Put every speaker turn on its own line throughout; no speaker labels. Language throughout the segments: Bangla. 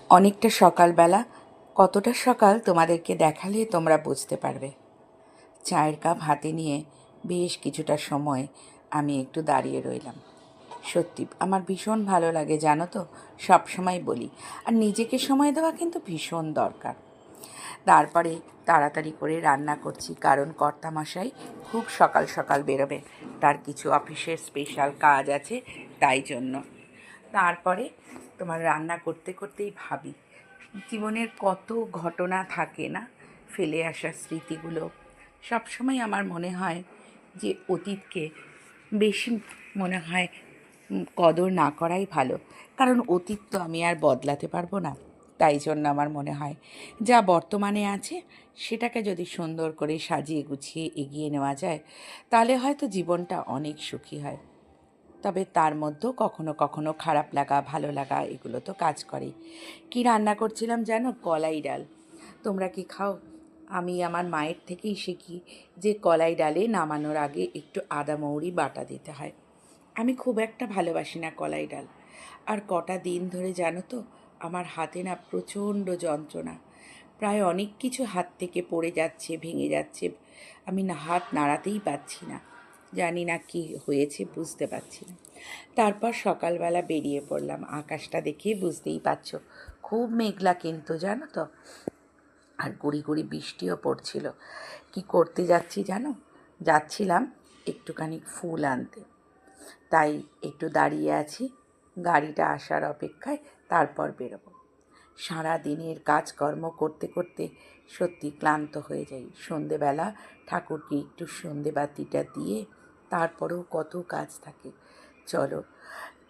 অনেকটা সকালবেলা, কতটা সকাল তোমাদেরকে দেখালে তোমরা বুঝতে পারবে। চায়ের কাপ হাতে নিয়ে বেশ কিছুটা সময় আমি একটু দাঁড়িয়ে রইলাম। সত্যি আমার ভীষণ ভালো লাগে, জানো তো, সব সময় বলি। আর নিজেকে সময় দেওয়া কিন্তু ভীষণ দরকার। তারপরে তাড়াতাড়ি করে রান্না করছি, কারণ কর্তামশাই খুব সকাল সকাল বেরোবে, তার কিছু অফিসের স্পেশাল কাজ আছে, তাই জন্য। তারপরে তোমার রান্না করতে করতেই ভাবি জীবনের কত ঘটনা থাকে না, ফেলে আসা স্মৃতিগুলো। সবসময় আমার মনে হয় যে অতীতকে বেশি মনে হয় কদর না করাই ভালো, কারণ অতীত তো আমি আর বদলাতে পারবো না। তাই জন্য আমার মনে হয় যা বর্তমানে আছে সেটাকে যদি সুন্দর করে সাজিয়ে গুছিয়ে এগিয়ে নেওয়া যায়, তাহলে হয়তো জীবনটা অনেক সুখী হয়। তবে তার মধ্যেও কখনো কখনো খারাপ লাগা, ভালো লাগা, এগুলো তো কাজ করে। কি রান্না করছিলাম জানো? কলাই ডাল। তোমরা কি খাও? আমি আমার মায়ের থেকেই শিখি যে কলাই ডালে নামানোর আগে একটু আদা মৌরি বাটা দিতে হয়। আমি খুব একটা ভালোবাসি না কলাই ডাল। আর কটা দিন ধরে জানো তো, আমার হাতে না প্রচণ্ড যন্ত্রণা। প্রায় অনেক কিছু হাত থেকে পড়ে যাচ্ছে, ভেঙে যাচ্ছে। আমি না হাত নাড়াতেই পারছি না। জানি না কি হয়েছে, বুঝতে পারছি না। তারপর সকালবেলা বেরিয়ে পড়লাম। আকাশটা দেখে বুঝতেই পারছো, খুব মেঘলা কিন্তু, জানো তো। আর গুড়ি গুড়ি বৃষ্টিও পড়ছিল। কি করতে যাচ্ছি জানো? যাচ্ছিলাম একটুখানি ফুল আনতে। তাই একটু দাঁড়িয়ে আছি গাড়িটা আসার অপেক্ষায়, তারপর বেরোবো। সারা দিনের কাজকর্ম করতে করতে সত্যি ক্লান্ত হয়ে যাই। সন্ধেবেলা ঠাকুরকে একটু সন্ধে বাতিটা দিয়ে তারপরেও কত কাজ থাকে। চলো,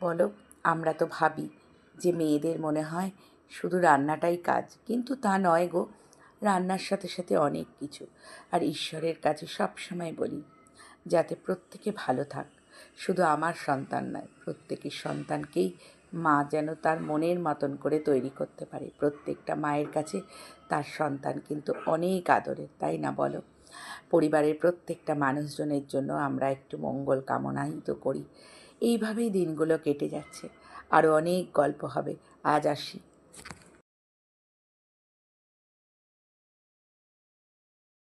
বলো। আমরা তো ভাবি যে মেয়েদের মনে হয় শুধু রান্নাটাই কাজ, কিন্তু তা নয় গো। রান্নার সাথে সাথে অনেক কিছু। আর ঈশ্বরের কাছে সব সময় বলি যাতে প্রত্যেকে ভালো থাক। শুধু আমার সন্তান নয়, প্রত্যেকের সন্তানকেই মা যেন তার মনের মতন করে তৈরি করতে পারে। প্রত্যেকটা মায়ের কাছে তার সন্তান কিন্তু অনেক আদরের, তাই না বলো? পরিবারের প্রত্যেকটা মানুষজনের জন্য আমরা একটু মঙ্গল কামনাই তো করি। এইভাবেই দিনগুলো কেটে যাচ্ছে। আরও অনেক গল্প হবে। আজ আসি।